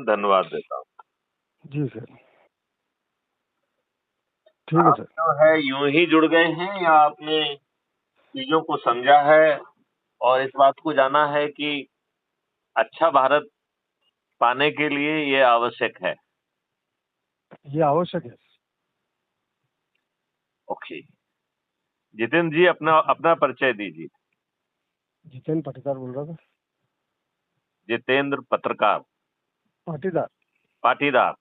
धन्यवाद देता हूँ। जी सर, ठीक है आप सर। जो है यूं ही जुड़ गए हैं या आपने चीजों को समझा है और इस बात को जाना है कि अच्छा भारत पाने के लिए ये आवश्यक है? ये आवश्यक है। ओके, जितेंद्र जी अपना अपना परिचय दीजिए। जितेंद्र पाटीदार बोल रहा था। जितेंद्र पत्रकार पाटीदार। पाटीदार,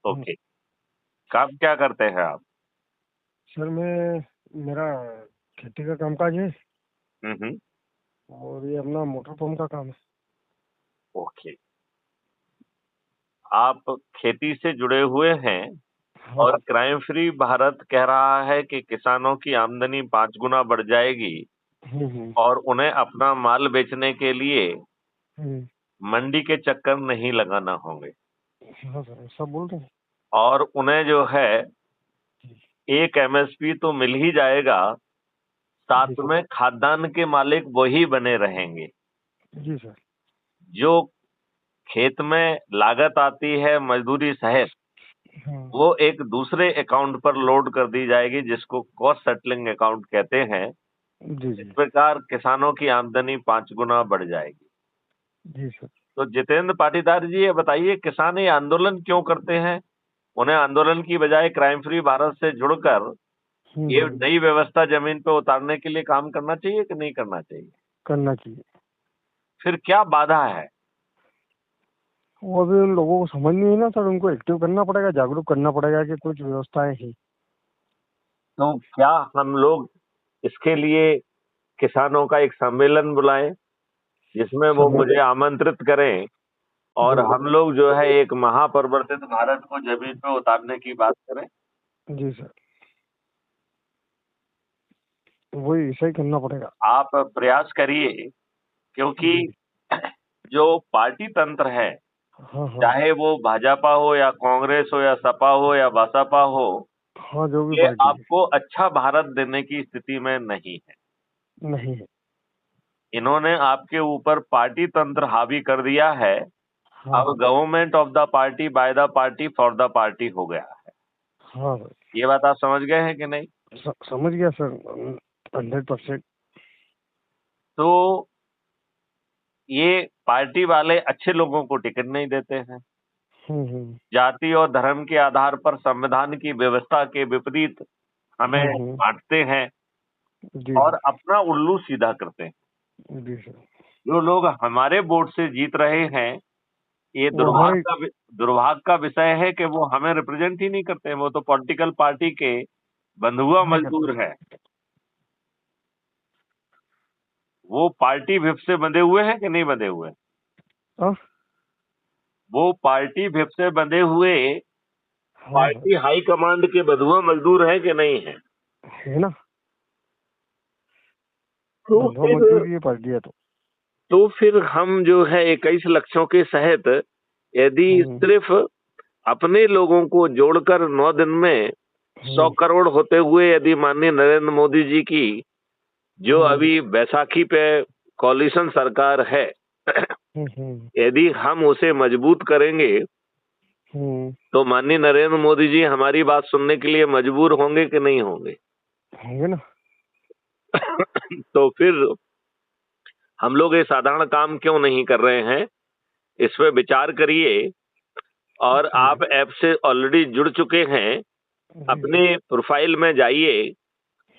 ओके। काम क्या करते हैं आप? सर मेरा खेती का कामकाज है हम्म, और ये अपना मोटर पंप का काम है। ओके। आप खेती से जुड़े हुए हैं हाँ और सर। क्राइम फ्री भारत कह रहा है कि किसानों की आमदनी 5 गुना बढ़ जाएगी हम्म। और उन्हें अपना माल बेचने के लिए हम्म। मंडी के चक्कर नहीं लगाना होंगे हाँ सर, सब बोल रहे हैं। और उन्हें जो है एक एमएसपी तो मिल ही जाएगा, जी साथ सर। में खाद्यान्न के मालिक वही बने रहेंगे। जी सर। जो खेत में लागत आती है मजदूरी सहित, हाँ। वो एक दूसरे अकाउंट पर लोड कर दी जाएगी, जिसको कॉस्ट सेटलिंग अकाउंट कहते हैं। जी इस जी। प्रकार किसानों की आमदनी 5 गुना बढ़ जाएगी। जी सर। तो जितेंद्र पाटीदार जी, ये बताइए, किसान ये आंदोलन क्यों करते हैं? उन्हें आंदोलन की बजाय क्राइम फ्री भारत से जुड़कर ये हम्म। नई व्यवस्था जमीन पे उतारने के लिए काम करना चाहिए कि नहीं करना चाहिए? करना चाहिए। फिर क्या बाधा है? वो अभी उन लोगों को समझ नहीं है ना सर, उनको एक्टिव करना पड़ेगा, जागरूक करना पड़ेगा कि कुछ व्यवस्थाएं हैं। तो क्या हम लोग इसके लिए किसानों का एक सम्मेलन बुलाएं, जिसमें वो समय। मुझे आमंत्रित करें और जी। हम लोग जो है एक महापरिवर्तित भारत को जमीन पे उतारने की बात करें? जी सर, वही ऐसा ही करना पड़ेगा। आप प्रयास करिए, क्योंकि जी। जो पार्टी तंत्र है, हाँ हाँ। चाहे वो भाजपा हो या कांग्रेस हो या सपा हो या बसपा हो, हाँ, जो भी ये पार्टी है। आपको अच्छा भारत देने की स्थिति में नहीं है। नहीं है। इन्होंने आपके ऊपर पार्टी तंत्र हावी कर दिया है। हाँ अब government of the party, by the party, for the party हो गया है। हाँ सर। ये बात आप समझ गए हैं कि नहीं? समझ गया सर, 100%। तो ये पार्टी वाले अच्छे लोगों को टिकट नहीं देते हैं, हम्म। जाति और धर्म के आधार पर संविधान की व्यवस्था के विपरीत हमें हम्म। बांटते हैं जी और सर। अपना उल्लू सीधा करते हैं। जी सर। जो लोग हमारे वोट से जीत रहे हैं, ये वो हमारे। दुर्भाग्य का विषय है कि वो हमें रिप्रेजेंट ही नहीं करते हैं। वो तो पॉलिटिकल पार्टी के बंधुआ नहीं करते। मजदूर है। वो पार्टी व्हिप से बंधे हुए हैं कि नहीं बंधे हुए? हाँ। वो पार्टी व्हिप से बंधे हुए हाँ सर। पार्टी हाई कमांड के बंधुआ मजदूर हैं कि नहीं है? है ना। तो बंधुआ फिर मजदूर ये पार्टी है तो। तो फिर हम जो है 21 लक्षों के सहित यदि हम्म। सिर्फ अपने लोगों को जोड़कर 9 दिन में 100 हम्म। करोड़ होते हुए यदि माननीय नरेंद्र मोदी जी की जो हम्म। अभी बैसाखी पे कॉलिशन सरकार है, हम्म। यदि हम उसे मजबूत करेंगे हम्म। तो माननीय नरेंद्र मोदी जी हमारी बात सुनने के लिए मजबूर होंगे कि नहीं होंगे? होंगे ना। तो फिर हम लोग ये साधारण काम क्यों नहीं कर रहे हैं? इस पे विचार करिए। और जी। आप ऐप से ऑलरेडी जुड़ चुके हैं, जी सर। अपने प्रोफाइल में जाइए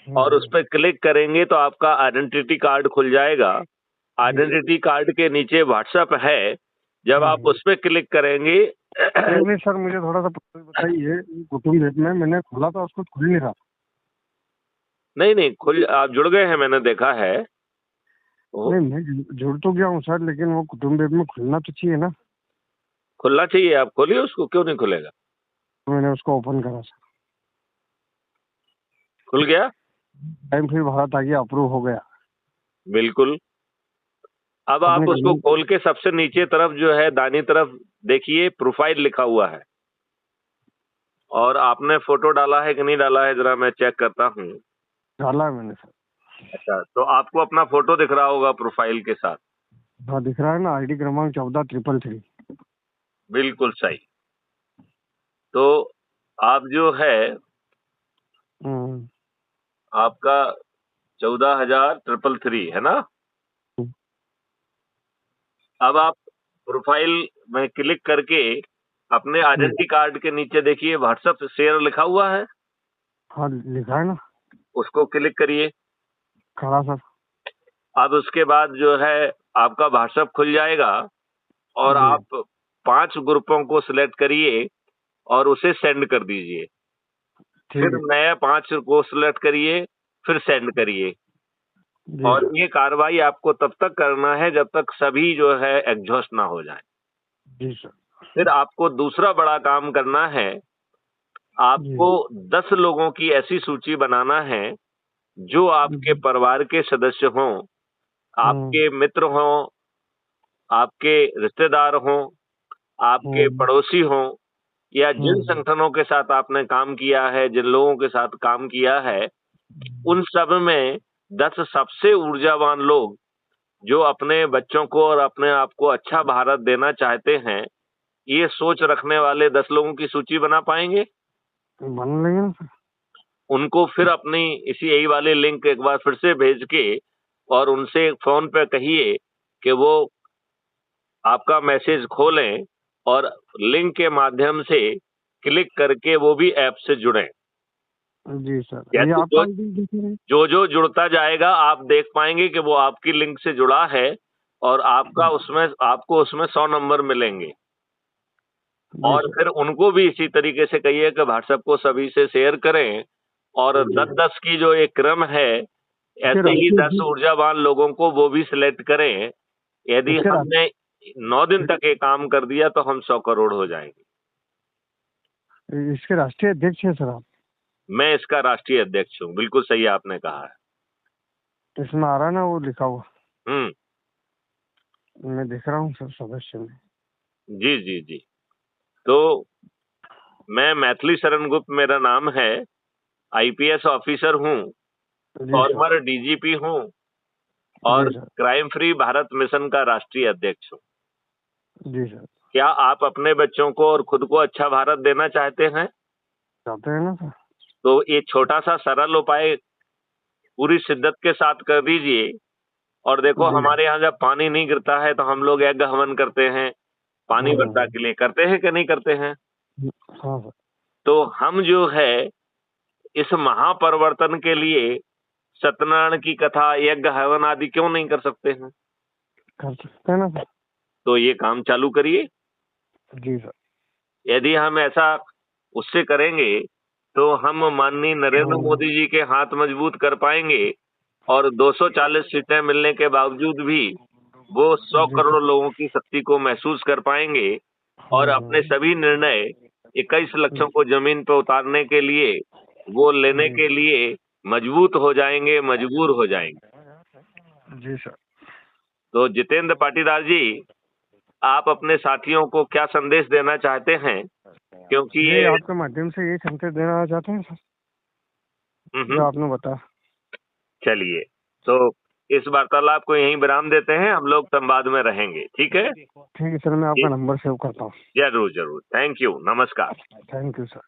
और उस पर क्लिक करेंगे तो आपका आइडेंटिटी कार्ड खुल जाएगा। जी सर। आइडेंटिटी कार्ड के नीचे व्हाट्सएप है, जब आप हम्म। उस पर क्लिक करेंगे। नहीं नहीं सर, मुझे थोड़ा सा प्रोसेस बताइए। कुटुम्ब ऐप में मैंने खोला था, उसको खुल नहीं रहा। नहीं नहीं, खुल, आप जुड़ गए हैं, मैंने देखा है। नहीं, मैं जुड़ तो गया हूँ सर, लेकिन वो कुटुम्ब ऐप में खुलना तो चाहिए ना। खुलना चाहिए, आप खोलिए उसको, क्यों नहीं खुलेगा? तो मैंने उसको ओपन करा सर। खुल गया? टाइम फिर भारत आ गया, अप्रूव हो गया। बिल्कुल। अब अपने आप उसको जमीन। खोल के सबसे नीचे तरफ जो है दानी तरफ देखिए, प्रोफाइल लिखा हुआ है। और आपने फोटो डाला है कि नहीं डाला है, जरा मैं चेक करता हूँ। डाला है मैंने सर। अच्छा, तो आपको अपना फोटो दिख रहा होगा प्रोफाइल के साथ। हाँ दिख रहा है ना, ID क्रमांक 14 333। बिल्कुल सही। तो आप जो है हम्म, आपका 14,333 है ना? अब आप प्रोफाइल में क्लिक करके अपने आइडेंटिटी कार्ड के नीचे देखिए व्हाट्सएप शेयर लिखा हुआ है, हाँ लिखा है ना, उसको क्लिक करिए। खड़ा सर। अब उसके बाद जो है आपका व्हाट्सएप खुल जाएगा और जी आप 5 ग्रुपों को सिलेक्ट करिए और उसे सेंड कर दीजिए। ठीक फिर है। नए 5 को सिलेक्ट करिए, फिर सेंड करिए। जी और सर। ये कार्रवाई आपको तब तक करना है जब तक सभी जो है एग्जॉस्ट ना हो जाए। जी सर। फिर आपको दूसरा बड़ा काम करना है, जी। आपको 10 लोगों की ऐसी सूची बनाना है जो आपके जी। परिवार के सदस्य हों, हम्म। आपके मित्र हों, आपके रिश्तेदार हों, आपके हम्म। पड़ोसी हों, या जिन हम्म। संगठनों के साथ आपने काम किया है, जिन लोगों के साथ काम किया है, उन सब में 10 सबसे ऊर्जावान लोग जो अपने बच्चों को और अपने आप को अच्छा भारत देना चाहते हैं, ये सोच रखने वाले 10 लोगों की सूची बना पाएंगे? बन लेंगे ना सर। उनको फिर अपनी इसी यही वाले लिंक एक बार फिर से भेज के और उनसे फ़ोन पे कहिए कि वो आपका मैसेज खोलें और लिंक के माध्यम से क्लिक करके वो भी ऐप से जुड़ें। जी सर, ये जैसे आपका आईडी देख रहे हैं। जो जुड़ता जाएगा आप देख पाएंगे कि वो आपकी लिंक से जुड़ा है और आपको उसमें 100 नंबर मिलेंगे। जी और सर। फिर उनको भी इसी तरीके से कहिए कि व्हाट्सएप को सभी से शेयर करें और जी। 10-10 की जो एक क्रम है, इसके ऐसे ही राष्ट्रीय 10 अध्यक्ष ऊर्जावान लोगों को वो भी सिलेक्ट करें। यदि इसके हमने 9 दिन तक ये काम कर दिया तो हम 100 करोड़ हो जाएंगे। इसके राष्ट्रीय अध्यक्ष है सर आप। मैं इसका राष्ट्रीय अध्यक्ष हूँ, बिल्कुल सही आपने कहा है। इसमें आ रहा है ना वो लिखा हुआ, हम्म। मैं देख रहा हूँ सर सदस्य में। जी जी जी। तो मैं मैथिली शरण गुप्त मेरा नाम है, आईपीएस ऑफिसर हूँ, जी सर। फॉर्मर डीजीपी हूँ जी और sir. Crime free Bharat mission का राष्ट्रीय अध्यक्ष हूँ। जी सर। क्या आप अपने बच्चों को और खुद को अच्छा भारत देना चाहते हैं? चाहते हैं ना सर। तो ये छोटा सा सरल उपाय पूरी शिद्दत के साथ कर दीजिए। और देखो जी। हमारे यहाँ जब पानी नहीं गिरता है तो हम लोग यज्ञ हवन करते हैं, पानी वर्षा हम्म। के लिए करते हैं कि नहीं करते हैं? हाँ सर। तो हम जो है इस महापरिवर्तन के लिए सत्यनारायण की कथा, यज्ञ हवन आदि क्यों नहीं कर सकते हैं? कर सकते हैं ना सर। तो ये काम चालू करिए। जी सर। यदि हम ऐसा उससे करेंगे तो हम माननीय नरेंद्र हम्म। मोदी जी के हाथ मजबूत कर पाएंगे और 240 सीटें मिलने के बावजूद भी वो 100 जी सर। करोड़ लोगों की शक्ति को महसूस कर पाएंगे और अपने हम्म। सभी निर्णय 21 लक्षों को जमीन पर उतारने के लिए वो लेने जी। के लिए मजबूत हो जाएंगे, मजबूर हो जाएंगे। जी सर। तो जितेंद्र पाटीदार जी, आप अपने साथियों को क्या संदेश देना चाहते हैं? क्योंकि ये ये आपके माध्यम से ये संकेत देना चाहते हैं सर, जो आपने बताया। चलिए, तो इस वार्तालाप को यहीं विराम देते हैं, हम लोग संवाद में रहेंगे, ठीक है? ठीक है सर, मैं जी, आपका नंबर सेव करता हूँ। जरूर जरूर, थैंक यू, नमस्कार। Thank you sir.